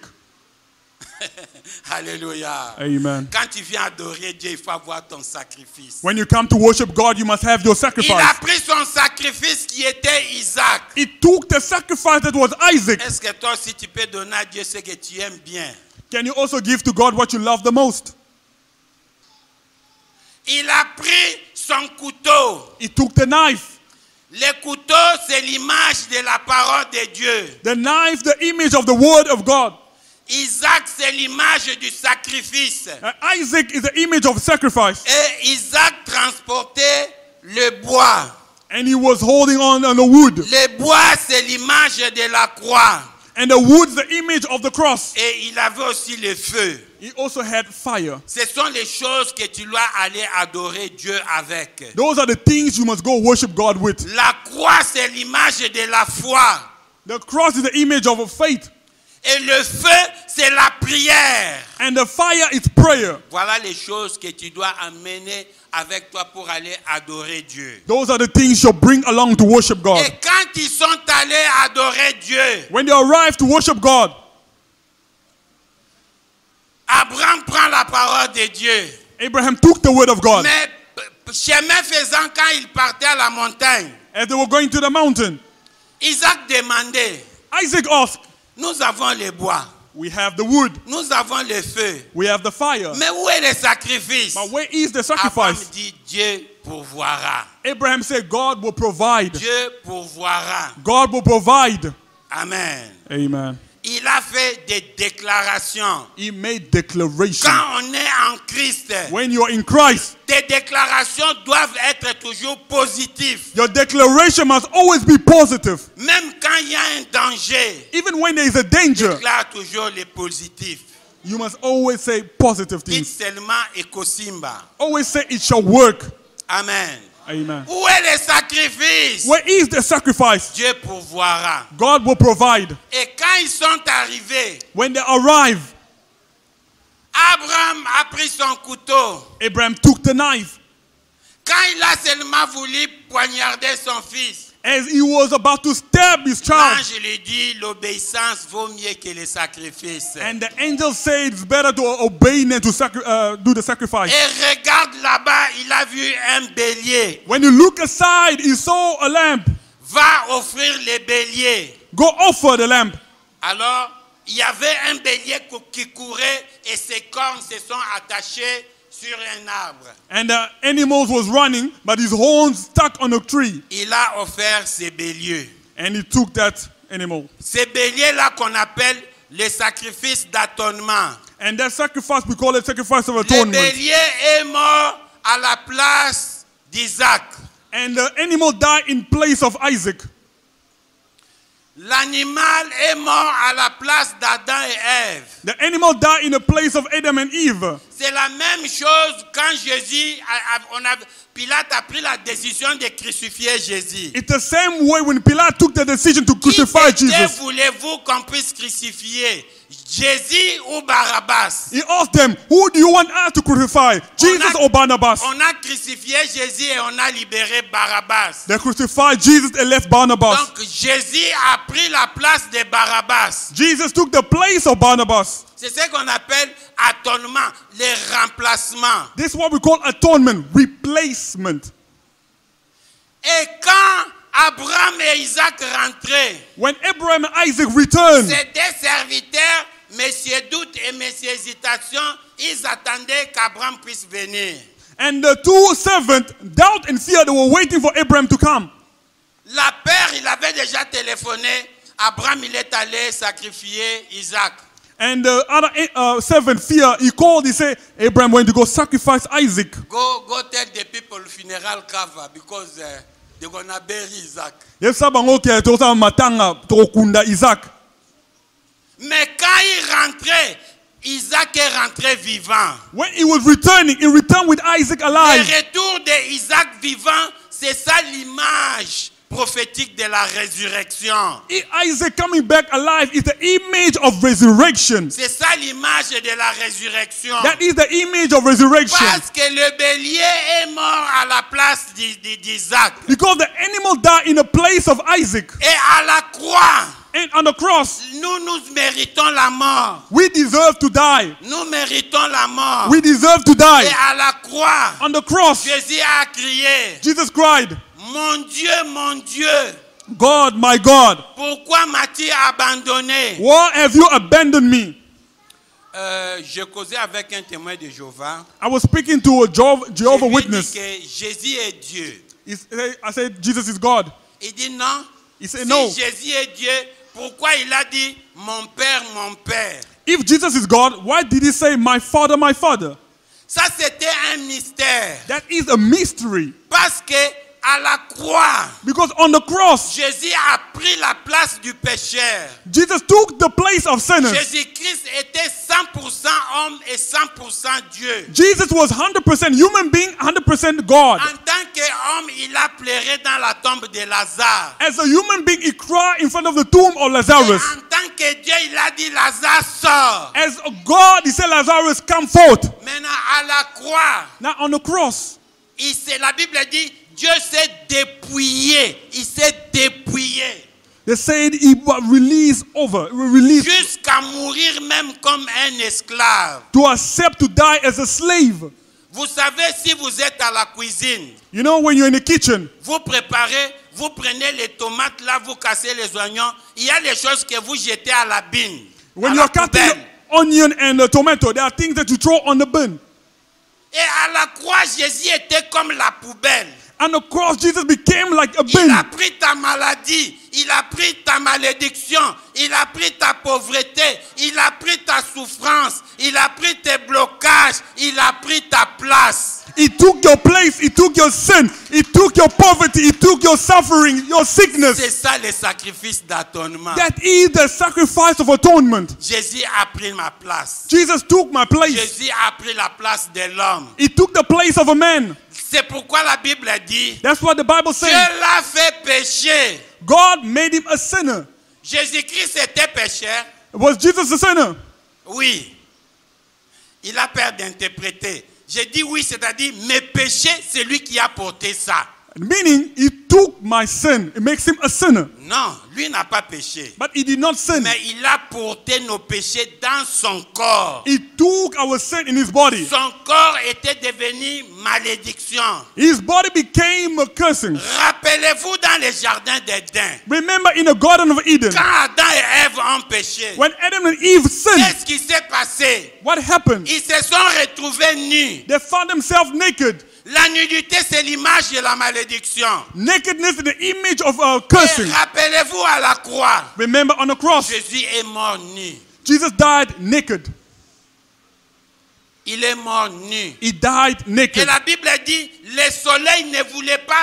Alléluia. Amen. Quand tu viens adorer Dieu, il faut avoir ton sacrifice. When you come to worship God, you must have your Il a sacrifice. pris son sacrifice qui était Isaac. He took the sacrifice that was Isaac. Est-ce que toi aussi tu peux donner à Dieu ce que tu aimes bien? Can you also give to God what you love the most? Il a pris son couteau. He took the knife. Le couteau, c'est l'image de la parole de Dieu. The knife, the image of the word of God. Isaac, c'est l'image du sacrifice. Isaac is the image of sacrifice. Et Isaac transportait le bois. And he was holding on the wood. Le bois, c'est l'image de la croix. And the wood is the image of the cross. Et il avait aussi le feu. He also had fire. Ce sont les choses que tu dois aller adorer Dieu avec. Those are the things you must go worship God with. La croix, c'est l'image de la foi. The cross is the image of faith. Et le feu, c'est la prière. And the fire is prayer. Voilà les choses que tu dois amener avec toi pour aller adorer Dieu. Those are the things you'll bring along to worship God. Et quand ils sont allés adorer Dieu, When they arrive to worship God, Abraham prend la parole de Dieu. Abraham took the word of God. Mais chemin faisant, quand il partait à la montagne, As they were going to the mountain, Isaac demandait, Isaac asked, nous avons le bois, we have the wood, nous avons le feu, we have the fire. mais où est le sacrifice? But where is the Abraham sacrifice? dit, Dieu pourvoira. Abraham said, God will provide. Dieu pourvoira. God will provide. Amen. Amen. Il a fait des déclarations. He made declaration. Quand on est en Christ, When you are in Christ, tes déclarations doivent être toujours positives. your declaration must always be positive. Même quand il y a un danger, Even when there is a danger, déclare toujours les positifs. you must always say positive Dites things. seulement Ekosimba. Always say it shall work. Amen. Amen. Où est le sacrifice? Where is the sacrifice? Dieu pourvoira. God will provide. Et quand ils sont arrivés, When they arrive, Abraham a pris son couteau. Abraham took the knife. Quand il a seulement voulu poignarder son fils, As he was about to stab his child, l'ange lui dit, l'obéissance vaut mieux que les sacrifices. and the angel said it's better to obey than to do the sacrifice. Et regarde là-bas, il a vu un bélier. When you look aside, he saw a lamb. Va offrir les béliers. Go offer the lamb. Alors, il y avait un bélier qui courait et ses cornes se sont attachées sur un arbre. And the animals was running, but his horns stuck on a tree. Il a offert ces béliers. And he took that animal. Ces béliers-là qu'on appelle les sacrifices d'atonement. And that sacrifice, we call it sacrifice of Le atonement. bélier est mort à la place d'Isaac. And the animal died in place of Isaac. L'animal est mort à la place d'Adam et Ève. The animal died in the place of Adam and Eve. C'est la même chose quand Jésus, Pilate a pris la décision de crucifier Jésus. It's the same way when Pilate took the decision to crucify Qui Jesus. voulez-vous qu'on puisse crucifier? Jésus ou Barabbas? He asked them, who do you want us to crucify? Jesus or Barnabas? On a crucifié Jésus et on a libéré Barabbas. They crucified Jesus and left Barnabas. Donc Jésus a pris la place de Barabbas. Jesus took the place of Barnabas. C'est ce qu'on appelle atonement, le remplacement. This is what we call atonement, replacement. Et quand Abraham et Isaac rentraient, When Abraham and Isaac returned, ces deux serviteurs, Monsieur Doute et Monsieur Hésitation, ils attendaient qu'Abraham puisse venir. and the two servants, doubt and fear, they were waiting for Abraham to come. La père, il avait déjà téléphoné. Abraham, il est allé sacrifier Isaac. And the other 7 fear, he called, he said, Abraham went to go sacrifice Isaac. Go tell the people funeral cover because they're going to bury Isaac. Yesa bango ke toza matanga tokunda Isaac. Mais quand il rentrait, Isaac est rentré vivant. When he was returning, he returned with Isaac Le alive. retour d'Isaac vivant, c'est ça l'image prophétique de la résurrection. Isaac coming back alive is the image of resurrection. C'est ça l'image de la résurrection. That is the image of resurrection. Parce que le bélier est mort à la place d'Isaac. Because the animal died in the place of Isaac. Et à la croix, And on the cross, nous méritons la mort. we deserve to die. Nous méritons la mort. We deserve to Et die. à la croix, On the cross, Jésus a crié, Jesus cried, mon Dieu, God, my God, pourquoi m'as-tu abandonné? why have you abandoned me? Je causais avec un témoin de Jéhovah. I was speaking to a Jehovah Je lui ai dit Witness. que Jésus est Dieu. I said, Jesus is God. Il dit non. He said, Si no. Jésus est Dieu, pourquoi il a dit mon Père, mon Père? If Jesus is God, why did he say, my Father, my Father? Ça, c'était un mystère. That is a mystery. Parce que à la croix, Because on the cross, Jésus a pris la place du pécheur. Jesus took the place of sinners. Jésus-Christ était 100% homme et 100% Dieu. Jesus was 100% human being, 100% God. En tant qu'homme, il a pleuré dans la tombe de Lazare. As a human being, he cried in front of the tomb of Et Lazarus. en tant que Dieu, il a dit Lazare sort. As a God, he said, Lazarus, come forth. Maintenant, à la croix, Now on the cross, la Bible dit Dieu s'est dépouillé. Il s'est dépouillé. they said he was released Jusqu'à mourir même comme un esclave. to accept to die as a slave. Vous savez, si vous êtes à la cuisine, You know, when you're in the kitchen, vous préparez, vous prenez les tomates là, vous cassez les oignons. Il y a les choses que vous jetez à la bine. when à you're la cutting poubelle. the onion and the tomato, there are things that you throw on the bin. Et à la croix, Jésus était comme la poubelle. On the cross, Jesus became like a Il bin. a pris ta maladie, il a pris ta malédiction, il a pris ta pauvreté, il a pris ta souffrance, il a pris tes blocages, il a pris ta place. He took your place, he took your sin, he took your poverty, he took your suffering, your sickness. C'est ça le sacrifice d'atonement. That is the sacrifice of atonement. Jésus a pris ma place. Jesus took my place. Jésus a pris la place de l'homme. He took the place of a man. C'est pourquoi la Bible dit, That's what the Bible Dieu says. l'a fait pécher. God made him a sinner. Jésus-Christ était pécheur. Was Jesus a sinner? Oui. Il a peur d'interpréter. J'ai dit oui, c'est-à-dire mes péchés, c'est lui qui a porté ça. Meaning, he took my sin. It makes him a sinner. Non, lui n'a pas péché. But he did not sin. Mais il a porté nos péchés dans son corps. He took our sin in his body. Son corps était devenu malédiction. His body became a cursing. Rappelez-vous dans le jardin d'Éden, Remember in the Garden of Eden, quand Adam et Ève ont péché, when Adam and Eve sinned, qu'est-ce qui s'est passé? what happened? Ils se sont retrouvés nus. They found themselves naked. La nudité, c'est l'image de la malédiction. Nakedness is the image of Et cursing. rappelez-vous à la croix, Remember on the cross, Jésus est mort nu. Jesus died naked. Il est mort nu. He died Et naked. la Bible dit, le soleil ne voulait pas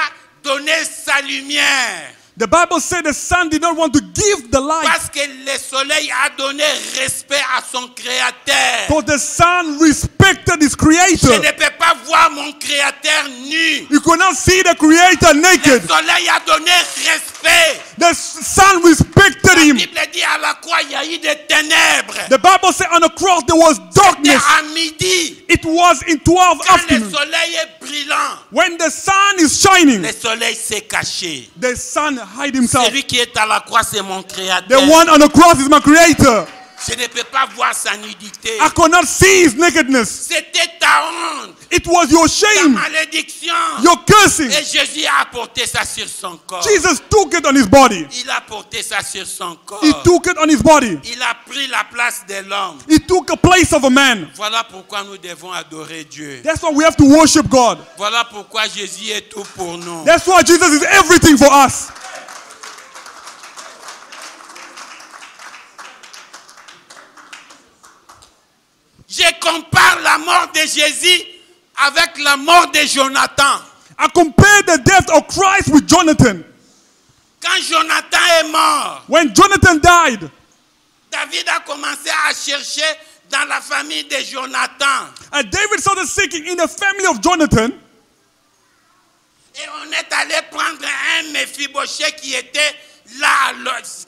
donner sa lumière. The Bible said the sun did not want to give the light Parce que le soleil a donné respect à son créateur. because the sun respected his Je creator. ne peux pas voir mon créateur nu. You could not see the creator Le naked. soleil a donné respect. The sun respected La him. Bible dit à la croix, il y a eu des ténèbres. The Bible said on the cross there was Et darkness. à midi, It was in 12 quand le afternoon. soleil est brillant, When the sun is shining, le soleil s'est caché. the sun hide himself. Celui qui est à la croix, c'est mon The créateur. one on the cross is my creator. Je ne peux pas voir sa nudité. I could not see his nakedness. C'était ta honte, It was your ta shame, malédiction. your cursing. Et Jésus a porté ça sur son corps. Jesus took it on his body. Il a porté ça sur son corps. He took it on his body. Il a pris la place de l'homme. He took a place of a man. Voilà pourquoi nous devons adorer Dieu. That's why we have to worship God. Voilà pourquoi Jésus est tout pour nous. That's why Jesus is everything for us. compare la mort de Jésus avec la mort de Jonathan. I compare the death of Christ with Jonathan. Quand Jonathan est mort, When Jonathan died, David a commencé à chercher dans la famille de Jonathan. and David started seeking in the family of Jonathan, Et on est allé prendre un Mephibosheth qui était là,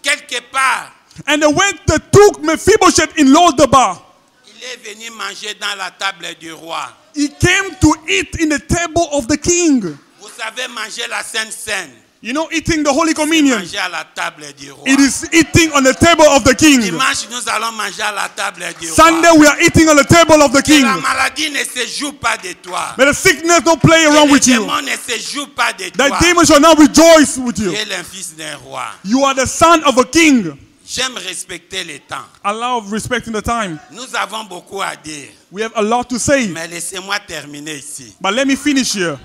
quelque part. and they took Mephibosheth in Lodebar. Il est venu manger dans la table du roi. He came to eat in the table of the king. Vous savez manger la Sainte Seine. You know, eating the Holy Communion. Manger à la table du roi. It is eating on the table of the king. Dimanche, nous allons manger à la table du Sunday, roi. we are eating on the table of the Que king. la maladie ne se joue pas de toi. May the sickness don't play around Que with les you. démons ne se jouent pas de The toi. demons shall not rejoice with Tu you. es le fils d'un roi. You are the son of a king. J'aime respecter le temps. I love respecting the time. Nous avons beaucoup à dire. We have a lot to say. Mais laissez-moi terminer ici. But let me finish here.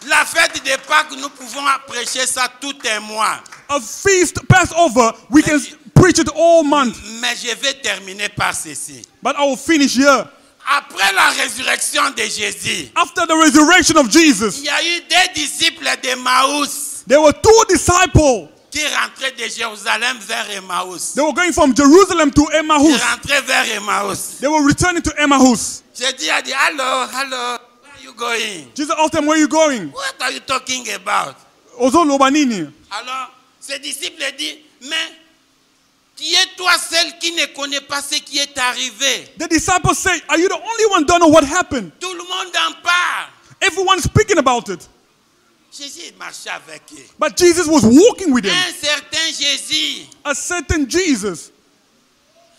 La fête de Pâques, nous pouvons prêcher ça tout un mois. A feast, Passover, we can preach it all month. Mais je vais terminer par ceci. But I will finish here. Après la résurrection de Jésus, After the resurrection of Jesus, il y a eu des disciples d'Emmaüs there were two disciples. qui rentraient de Jérusalem vers Emmaüs. They were going from Jerusalem to Ils Emmaus. rentraient vers Emmaüs. They were returning to Emmaus. Jésus a dit, hello, where are you going? Jesus asked them, where are you going? What are you talking about? Ozo lobanini. Alors, ses disciples disent, mais qui est toi celle qui ne connaît pas ce qui est arrivé? The disciples say, are you the only one don't know what happened? Tout le monde en parle. Everyone's speaking about it. Jésus marchait avec eux. But Jesus was walking with them. Un certain Jésus. A certain Jesus.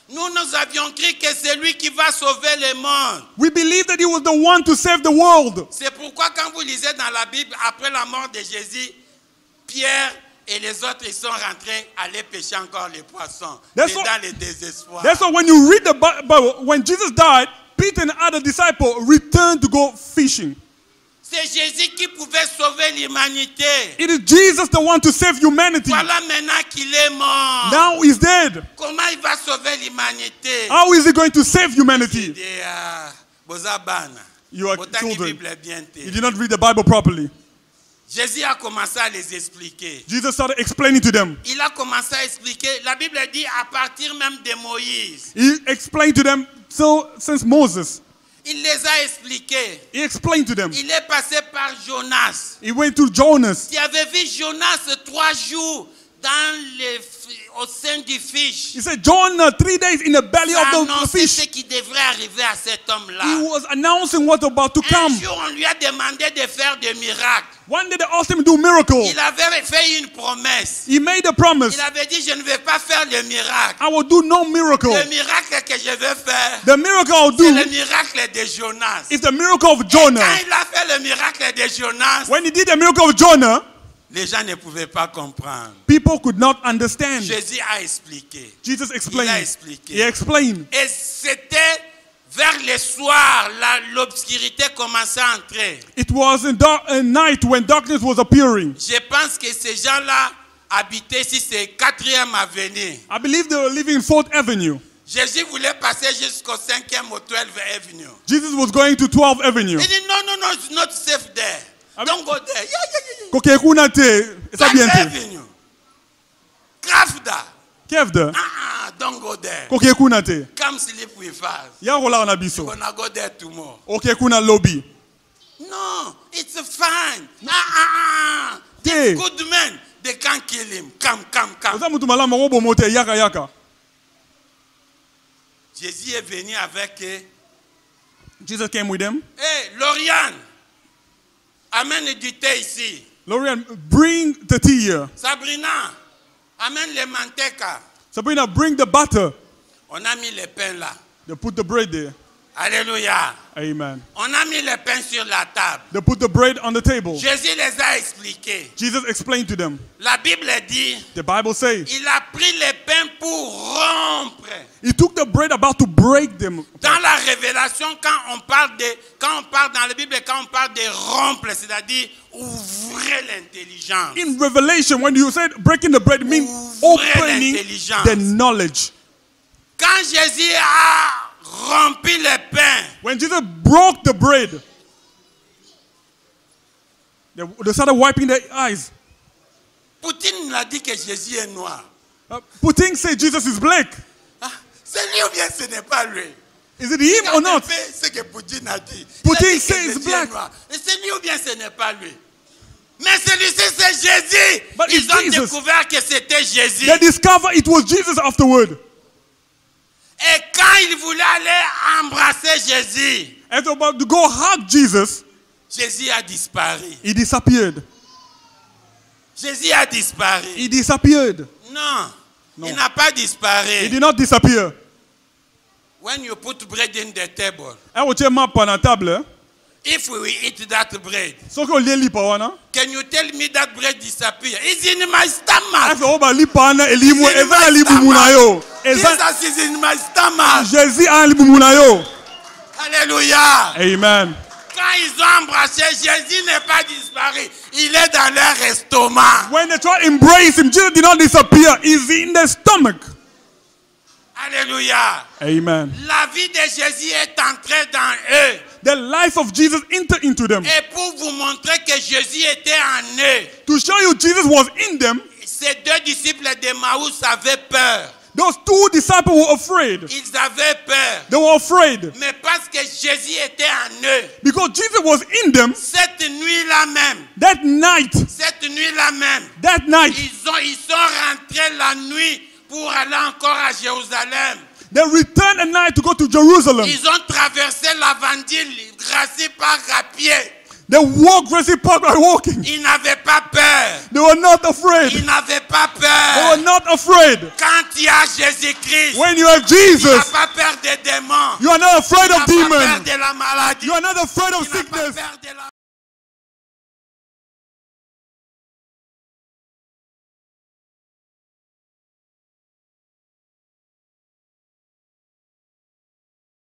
Nous avions cru que c'est lui qui va sauver le monde. We believe that he was the one to save the world. C'est pourquoi quand vous lisez dans la Bible, après la mort de Jésus, Pierre et les autres, ils sont rentrés aller pêcher encore les poissons. That's Et what- dans le désespoir. That's why when you read the Bible, when Jesus died, Peter and other disciples returned to go fishing. C'est Jésus qui pouvait sauver l'humanité. It is Jesus the one to save humanity. Voilà maintenant qu'il est mort. Now he's dead. Comment il va sauver l'humanité? How is he going to save humanity? Bozabana. You are Autant children. Bible est bien You té. did not read the Bible properly. Jésus a commencé à les expliquer. Jesus started explaining to them. Il a commencé à expliquer. La Bible dit à partir même de Moïse. He explained to them since Moses. Il les a expliqués. He explained to them. Il est passé par Jonas. He went to Jonas. Tu avais vu Jonas 3 jours au sein du fish. He said, Jonah, 3 days in the belly Ça of the annonçait ce fish. qui devrait arriver à cet homme-là. He was announcing what's about to Un come. jour, on lui a demandé de faire des miracles. One day they asked him to do a miracle. Il avait fait une promesse. He made a promise. Il avait dit, je ne vais pas faire le miracle. I will do no miracle. Le miracle que je vais faire, The miracle I'll c'est do le miracle de Jonas. is the miracle of Quand Jonah. il a fait le miracle de Jonas, When he did the miracle of Jonah, les gens ne pouvaient pas comprendre. people could not understand. Jésus a expliqué. Jesus Il a explained. expliqué. He explained. Et c'était vers le soir, l'obscurité commençait à entrer. It was a night when darkness was appearing. Je pense que ces gens-là habitaient ici, c'est 4e avenue. I believe they were living in 4th Avenue. Jésus voulait passer jusqu'au 5e au 12th Avenue. Jesus was going to 12th Avenue. Il dit non, it's not safe there. Don't go there. Yeah. Kokekuna te, esa bien 5th te. Avenue. Kafda. Kevda, Don't go there. kokekuna te. Come sleep with us. Ya rola na biso. We're gonna go there tomorrow. Okekuna lobby. No, it's fine. Te. These good men, they can't kill him. Come. Oza mutu malama robo mote yaka. Jésus est venu avec Jesus came with them. Hey, Lauriane, amène du thé ici. Lorian, bring the tea here. Sabrina, amène le manteca. Sabrina, bring the butter. On a mis le pain là. They put the bread there. Alléluia. Amen. On a mis le pain sur la table. They put the bread on the table. Jésus les a expliqués. Jesus explained to them. La Bible dit, The Bible says il a pris le pain pour rompre. he took the bread about to break them. Dans la révélation, quand on parle dans la Bible, quand on parle de rompre, c'est-à-dire ouvrir l'intelligence. In Revelation, when you said breaking the bread, it means Ouvrir opening l'intelligence. the knowledge. Quand Jésus a rompit le pain, when Jesus broke the bread, they started wiping their eyes. Poutine a dit que Jésus est noir. Putin said Jesus is black. Ah, c'est lui ou bien ce n'est pas lui? Is it him or not? C'est ce que Poutine a dit. Poutine Il a dit que says Jésus black. est noir. Et c'est lui ou bien ce n'est pas lui? Mais celui-ci c'est Jésus. But Ils it's ont Jesus. découvert que c'était Jésus. They discovered it was Jesus afterward. Et quand ils voulaient aller embrasser Jésus, And they're about to go hug Jesus, Jésus a disparu. he disappeared. Jésus a disparu. He disappeared. Non, Non. il n'a pas He disparu. did not disappear. When you put bread in the table, I will check my pan à table. if we will eat that bread, So ko leli pa wana. can you tell me that bread disappear? It's in my stomach. After all, li pa na elimu It's in eza my libu muna yo. Eza Jesus is in my stomach. Jésus a libu muna yo. Alléluia. Amen. Quand ils ont embrassé, Jésus n'est pas disparu. Il est dans leur estomac. When they try to embrace him, Jesus did not disappear. He's in the stomach. Alléluia. Amen. La vie de Jésus est entrée dans eux. The life of Jesus entered into them. Et pour vous montrer que Jésus était en eux, To show you Jesus was in them, ces deux disciples d'Emmaüs avaient peur. those two disciples were afraid. Ils avaient peur. They were afraid. Mais parce que Jésus était en eux, Because Jesus was in them, cette nuit-là même, that night, ils sont rentrés la nuit pour aller encore à Jérusalem. they returned at night to go to Jerusalem. Ils ont traversé l'Aventille, Gracie par à pied. They walked Gracie Park by walking. Ils n'avaient pas peur. They were not afraid. Ils n'avaient pas They peur. were not afraid. Quand il y a Jésus-Christ, When you have tu n'as Jesus, pas peur des démons. you are not afraid Tu n'as of pas peur demons. de la maladie. You are not afraid of Tu n'as pas sickness. peur de la